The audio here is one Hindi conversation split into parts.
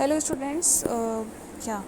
हेलो स्टूडेंट्स, क्या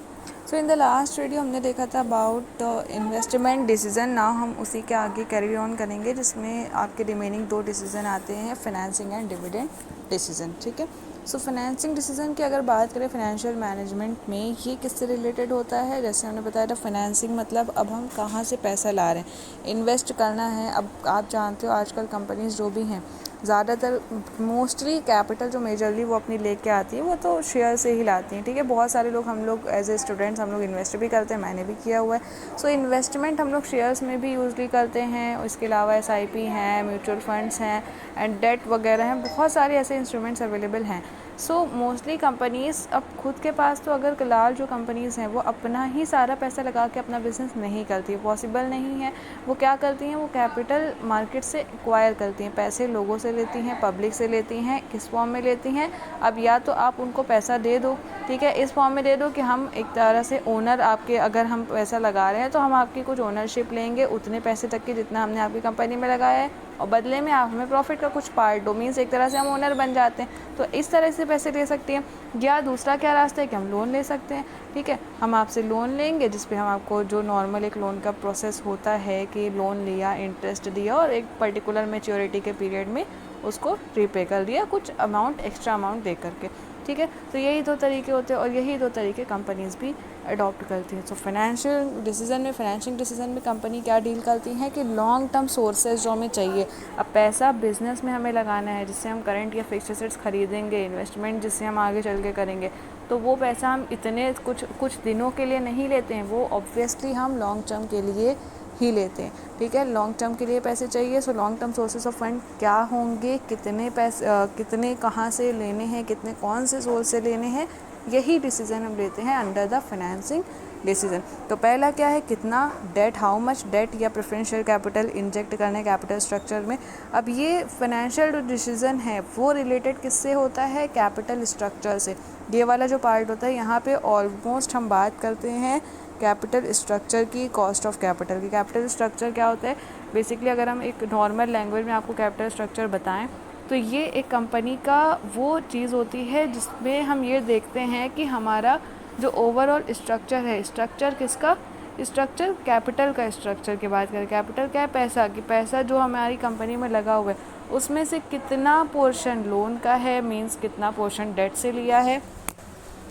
सो इन द लास्ट वीडियो हमने देखा था अबाउट इन्वेस्टमेंट डिसीजन। नाउ हम उसी के आगे कैरी ऑन करेंगे, जिसमें आपके रिमेनिंग दो डिसीजन आते हैं, फाइनेंसिंग एंड डिविडेंड डिसीजन। ठीक है। सो फाइनेंसिंग डिसीजन की अगर बात करें फाइनेंशियल मैनेजमेंट में, ये किससे रिलेटेड होता है? जैसे हमने बताया था, फाइनेंसिंग मतलब अब हम कहाँ से पैसा ला रहे हैं, इन्वेस्ट करना है। अब आप जानते हो आजकल कंपनीज जो भी हैं, ज़्यादातर मोस्टली कैपिटल जो मेजरली वो अपनी लेके आती है वो तो शेयर से ही लाती हैं। ठीक है। बहुत सारे लोग, हम लोग एज ए स्टूडेंट्स हम लोग इन्वेस्ट भी करते हैं, मैंने भी किया हुआ है। सो इन्वेस्टमेंट हम लोग शेयर्स में भी यूजली करते हैं। इसके अलावा SIP हैं, म्यूचुअल फंड्स हैं एंड डेट वगैरह हैं, बहुत सारे ऐसे इंस्ट्रूमेंट्स अवेलेबल हैं। सो मोस्टली कंपनीज़ अब खुद के पास तो अगर फिलहाल जो कंपनीज़ हैं वो अपना ही सारा पैसा लगा के अपना बिज़नेस नहीं करती, पॉसिबल नहीं है। वो क्या करती हैं, वो कैपिटल मार्केट से एक्वायर करती हैं, पैसे लोगों से लेती हैं, पब्लिक से लेती हैं। किस फॉर्म में लेती हैं? अब या तो आप उनको पैसा दे दो, ठीक है, इस फॉर्म में दे दो कि हम एक तरह से ओनर आपके, अगर हम पैसा लगा रहे हैं तो हम आपकी कुछ ओनरशिप लेंगे उतने पैसे तक की जितना हमने आपकी कंपनी में लगाया है, और बदले में आप हमें प्रॉफिट का कुछ पार्ट दो। मीन्स एक तरह से हम ओनर बन जाते हैं। तो इस तरह से पैसे ले सकती हैं। या दूसरा क्या रास्ता है कि हम लोन ले सकते हैं। ठीक है, हम आपसे लोन लेंगे जिस पे हम आपको, जो नॉर्मल एक लोन का प्रोसेस होता है कि लोन लिया, इंटरेस्ट दिया और एक पर्टिकुलर मैच्योरिटी के पीरियड में उसको रीपे कर दिया, कुछ अमाउंट, एक्स्ट्रा अमाउंट दे करके। ठीक है। तो यही दो तरीके होते हैं और यही दो तरीके कंपनीज़ भी अडॉप्ट करती हैं। सो फाइनेंशियल डिसीजन में, फाइनेंशियल डिसीजन में कंपनी क्या डील करती हैं कि लॉन्ग टर्म सोर्सेज जो हमें चाहिए। अब पैसा बिजनेस में हमें लगाना है, जिससे हम करंट या फिक्स्ड एसेट्स खरीदेंगे, इन्वेस्टमेंट जिससे हम आगे चल के करेंगे, तो वो पैसा हम इतने कुछ दिनों के लिए नहीं लेते हैं, वो ऑब्वियसली हम लॉन्ग टर्म के लिए ही लेते हैं। ठीक है, लॉन्ग टर्म के लिए पैसे चाहिए। So long term sources of fund क्या होंगे, कितने पैसे, कितने कहाँ से लेने हैं, कितने कौन से सोर्स से लेने हैं, यही डिसीजन हम लेते हैं अंडर द फाइनेंसिंग डिसीजन। तो पहला क्या है, कितना डेट, हाउ मच डेट या प्रेफरेंशियल कैपिटल इंजेक्ट करने कैपिटल स्ट्रक्चर में। अब ये फाइनेंशियल जो डिसीजन है वो रिलेटेड किससे होता है? कैपिटल स्ट्रक्चर से। ये वाला जो पार्ट होता है, यहाँ पे ऑलमोस्ट हम बात करते हैं कैपिटल स्ट्रक्चर की, कॉस्ट ऑफ कैपिटल की। कैपिटल स्ट्रक्चर क्या होता है? बेसिकली अगर हम एक नॉर्मल लैंग्वेज में आपको कैपिटल स्ट्रक्चर बताएं, तो ये एक कंपनी का वो चीज़ होती है जिसमें हम ये देखते हैं कि हमारा जो ओवरऑल स्ट्रक्चर है, स्ट्रक्चर किसका? स्ट्रक्चर कैपिटल का। स्ट्रक्चर की बात करें, कैपिटल क्या है? पैसा। कि पैसा जो हमारी कंपनी में लगा हुआ है उसमें से कितना पोर्शन लोन का है, मींस कितना पोर्शन डेट से लिया है,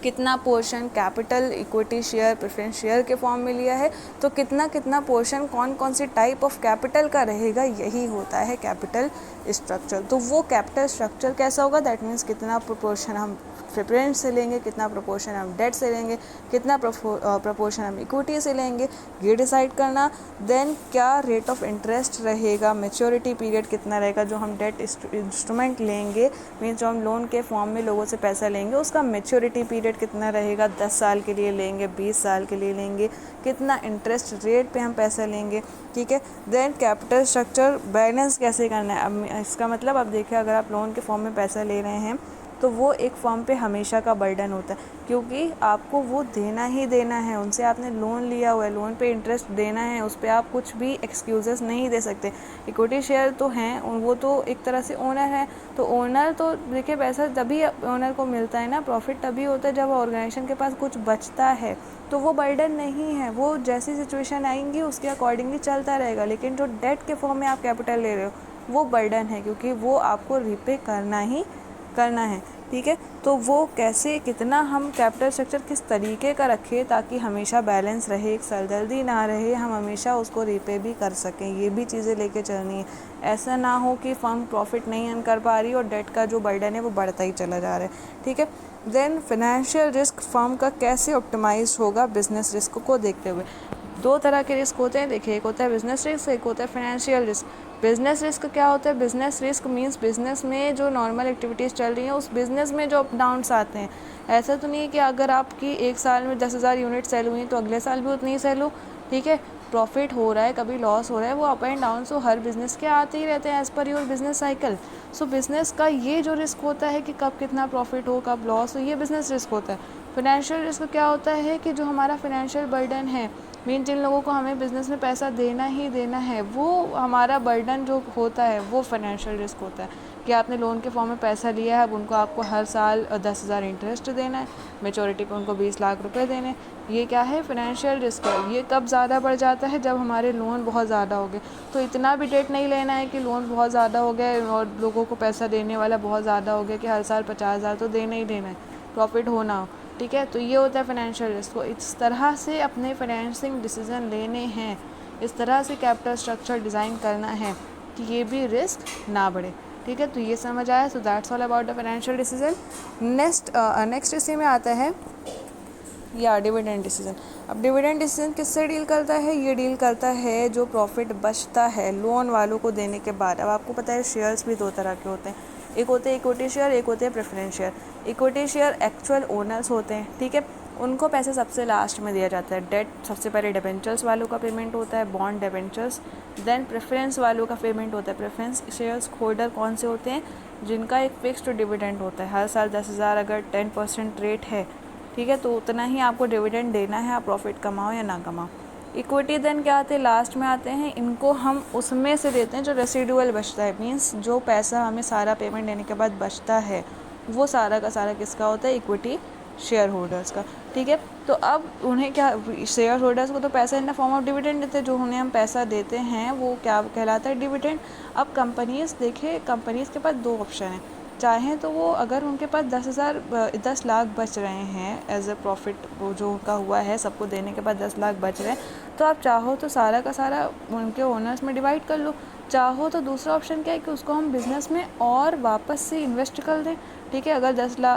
कितना portion capital, equity share, preference share के फॉर्म में लिया है, तो कितना कितना पोर्शन कौन कौन सी टाइप ऑफ कैपिटल का रहेगा, यही होता है कैपिटल स्ट्रक्चर। तो वो कैपिटल स्ट्रक्चर कैसा होगा? दैट मीन्स कितना प्रोपोर्शन हम प्रेफरेंस से लेंगे, कितना प्रोपोर्शन हम डेट से लेंगे, कितना प्रोपोर्शन हम इक्विटी से लेंगे, ये डिसाइड करना। देन क्या रेट ऑफ इंटरेस्ट रहेगा, मैच्योरिटी पीरियड कितना रहेगा, जो हम डेट इंस्ट्रूमेंट लेंगे, मीन्स जो हम लोन के फॉर्म में लोगों से पैसा लेंगे, उसका मैच्योरिटी पीरियड कितना रहेगा, 10 साल के लिए लेंगे, 20 साल के लिए लेंगे, कितना इंटरेस्ट रेट पे हम पैसा लेंगे। ठीक है। देन कैपिटल स्ट्रक्चर बैलेंस कैसे करना है। अब इसका मतलब, अब देखिए, अगर आप लोन के फॉर्म में पैसा ले रहे हैं तो वो एक फॉर्म पे हमेशा का बर्डन होता है, क्योंकि आपको वो देना ही देना है। उनसे आपने लोन लिया हुआ है, लोन पे इंटरेस्ट देना है, उस पर आप कुछ भी एक्सक्यूज़ेस नहीं दे सकते। इक्विटी शेयर तो हैं, वो तो एक तरह से ओनर है, तो ओनर तो देखिए, पैसा तभी ओनर को मिलता है ना, प्रॉफिट तभी होता है जब ऑर्गेनाइजेशन के पास कुछ बचता है। तो वो बर्डन नहीं है, वो जैसी सिचुएशन आएंगी उसके अकॉर्डिंगली चलता रहेगा। लेकिन जो डेट के फॉर्म में आप कैपिटल ले रहे हो वो बर्डन है, क्योंकि वो आपको रीपे करना ही करना है। ठीक है। तो वो कैसे, कितना हम कैपिटल स्ट्रक्चर किस तरीके का रखें ताकि हमेशा बैलेंस रहे, एक सरदर्दी ना रहे, हम हमेशा उसको रीपे भी कर सकें, ये भी चीज़ें लेके चलनी है। ऐसा ना हो कि फर्म प्रॉफिट नहीं अर्न कर पा रही और डेट का जो बर्डन है वो बढ़ता ही चला जा रहा है। ठीक है। देन फाइनेंशियल रिस्क फर्म का कैसे ऑप्टिमाइज होगा बिजनेस रिस्क को देखते हुए। दो तरह के रिस्क होते हैं, देखिए, एक होता है बिजनेस रिस्क, एक होता है फाइनेंशियल रिस्क। बिजनेस रिस्क क्या होता है? बिजनेस रिस्क मींस बिजनेस में जो नॉर्मल एक्टिविटीज़ चल रही हैं उस बिज़नेस में जो अप डाउन्स आते हैं। ऐसा तो नहीं है कि अगर आपकी एक साल में 10,000 यूनिट सेल हुई तो अगले साल भी उतनी ही सेल हो। ठीक है, प्रॉफिट हो रहा है, कभी लॉस हो रहा है, वो up and down so her business के आते ही रहते हैं as per your business cycle. So business का ये जो रिस्क होता है कि कब कितना प्रॉफिट हो, कब लॉस हो, ये बिज़नेस रिस्क होता है। फाइनेंशियल रिस्क क्या होता है कि जो हमारा फाइनेंशियल बर्डन है, मीन जिन लोगों को हमें बिज़नेस में पैसा देना ही देना है, वो हमारा बर्डन जो होता है वो फाइनेंशियल रिस्क होता है। कि आपने लोन के फॉर्म में पैसा लिया है, अब उनको आपको हर साल 10,000 इंटरेस्ट देना है, मैच्योरिटी पे उनको 20 लाख रुपए देने। ये क्या है? फाइनेंशियल रिस्क है। ये कब ज़्यादा बढ़ जाता है? जब हमारे लोन बहुत ज़्यादा हो गए। तो इतना भी डेट नहीं लेना है कि लोन बहुत ज़्यादा हो गया और लोगों को पैसा देने वाला बहुत ज़्यादा हो गया कि हर साल 50,000 तो देना ही देना है, प्रॉफिट हो ना हो। ठीक है, तो ये होता है फाइनेंशियल रिस्क। तो इस तरह से अपने फाइनेंसिंग डिसीजन लेने हैं, इस तरह से कैपिटल स्ट्रक्चर डिज़ाइन करना है कि ये भी रिस्क ना बढ़े। ठीक है, तो ये समझ आया। So that's all about the financial decision. Next इसी में आता है या डिविडेंड डिसीजन। अब डिविडेंड डिसीजन किससे डील करता है? ये डील करता है जो प्रॉफिट बचता है लोन वालों को देने के बाद। अब आपको पता है शेयर्स भी 2 तरह के होते हैं, एक होते हैं इक्विटी शेयर, एक होते हैं preference share. Equity share actual owners होते हैं, ठीक है, उनको पैसे सबसे लास्ट में दिया जाता है। डेट सबसे पहले डिबेंचर्स वालों का पेमेंट होता है, बॉन्ड डिबेंचर्स, देन प्रेफरेंस वालों का पेमेंट होता है। प्रेफरेंस शेयर्स होल्डर कौन से होते हैं? जिनका एक फिक्स्ड डिविडेंड होता है, हर साल 10,000 अगर 10% रेट है, ठीक है, तो उतना ही आपको डिविडेंड देना है, आप प्रॉफिट कमाओ या ना कमाओ। इक्विटी देन क्या आते हैं? लास्ट में आते हैं। इनको हम उसमें से देते हैं जो रेसिडुअल बचता है, मींस जो पैसा हमें सारा पेमेंट देने के बाद बचता है वो सारा का सारा किसका होता है? इक्विटी शेयर होल्डर्स का। ठीक है, तो अब उन्हें क्या, शेयर होल्डर्स को तो पैसा in the form of dividend देते हैं, जो उन्हें हम पैसा देते हैं वो क्या कहलाता है? डिविडेंड। अब कंपनीज, देखिए कंपनीज के पास 2 ऑप्शन हैं। चाहें तो वो, अगर उनके पास 10 लाख बच रहे हैं एज ए प्रॉफिट, वो जो उनका हुआ है सबको देने के बाद 10 लाख बच रहे हैं, तो आप चाहो तो सारा का सारा उनके ओनर्स में डिवाइड कर लो। चाहो तो दूसरा ऑप्शन क्या है कि उसको हम बिज़नेस में और वापस से इन्वेस्ट कर दें। ठीक है, अगर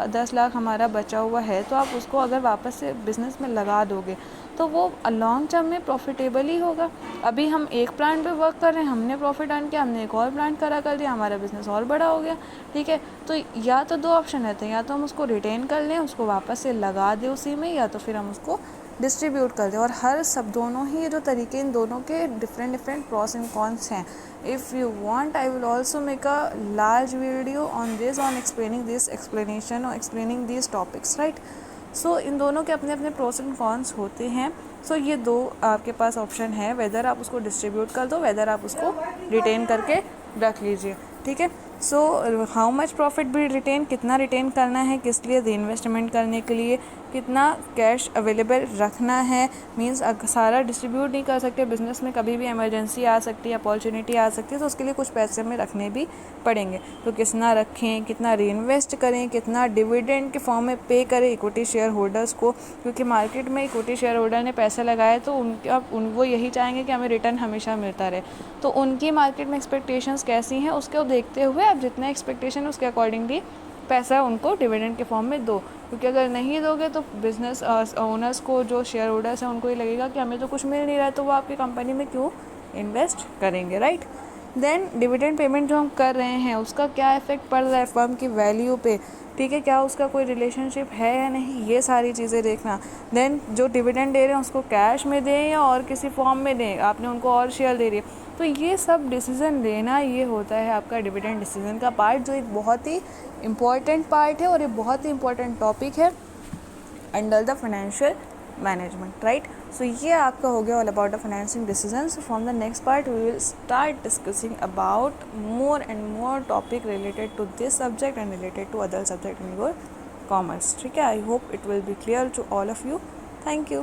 10 लाख हमारा बचा हुआ है तो आप उसको अगर वापस से बिज़नेस में लगा दोगे तो वो लॉन्ग टर्म में प्रॉफिटेबल ही होगा। अभी हम एक प्लांट पे वर्क कर रहे हैं, हमने प्रॉफिट अर्न किया, हमने एक और प्लांट खड़ा कर दिया, हमारा बिज़नेस और बड़ा हो गया। ठीक है, तो या तो 2 ऑप्शन रहते हैं, या तो हम उसको रिटेन कर लें, उसको वापस से लगा दें उसी में, या तो फिर हम उसको डिस्ट्रीब्यूट कर दें। और हर सब दोनों ही जो तरीके, इन दोनों के डिफरेंट प्रॉस एंड कॉन्स हैं। If you want, I will also make a large video on this, on explaining this explanation और एक्सप्लेनिंग दिस टॉपिक्स, राइट। सो इन दोनों के अपने अपने प्रोस एंड कॉन्स होते हैं। सो ये 2 आपके पास ऑप्शन है, वेदर आप उसको डिस्ट्रीब्यूट कर दो, वेदर आप उसको रिटेन करके रख लीजिए। ठीक है, सो हाउ मच प्रॉफिट भी रिटेन, कितना रिटेन करना है, किस लिए? इन्वेस्टमेंट करने के लिए। कितना कैश अवेलेबल रखना है, मींस सारा डिस्ट्रीब्यूट नहीं कर सकते, बिजनेस में कभी भी इमरजेंसी आ सकती है, अपॉर्चुनिटी आ सकती है, तो उसके लिए कुछ पैसे हमें रखने भी पड़ेंगे। तो कितना रखें, कितना रीइन्वेस्ट करें, कितना डिविडेंड के फॉर्म में पे करें इक्विटी शेयर होल्डर्स को, क्योंकि मार्केट में इक्विटी शेयर होल्डर ने पैसा लगाया तो वो यही चाहेंगे कि हमें रिटर्न हमेशा मिलता रहे। तो उनकी मार्केट में एक्सपेक्टेशंस कैसी हैं उसको देखते हुए आप जितना एक्सपेक्टेशन उसके अकॉर्डिंगली पैसा उनको डिविडेंड के फॉर्म में दो, क्योंकि अगर नहीं दोगे तो बिजनेस ओनर्स को, जो शेयर होल्डर्स हैं, उनको ये लगेगा कि हमें तो कुछ मिल नहीं रहा है, तो वो आपकी कंपनी में क्यों इन्वेस्ट करेंगे, राइट। देन डिविडेंड पेमेंट जो हम कर रहे हैं उसका क्या इफेक्ट पड़ रहा है फर्म की वैल्यू पे, ठीक है, क्या उसका कोई रिलेशनशिप है या नहीं, ये सारी चीज़ें देखना। देन जो डिविडेंड दे रहे हैं उसको कैश में दें या और किसी फॉर्म में दें, आपने उनको और शेयर दे रही है, तो ये सब डिसीज़न लेना, ये होता है आपका डिविडेंड डिसीजन का पार्ट, जो एक बहुत ही इम्पॉर्टेंट पार्ट है और एक बहुत ही इम्पॉर्टेंट टॉपिक है under the financial management, right. So ये आपका हो गया all about the financing decisions. From the next part we will start discussing about more and more topic related to this subject and related to other subject in your commerce. ठीक है, I hope it will be clear to all of you. Thank you.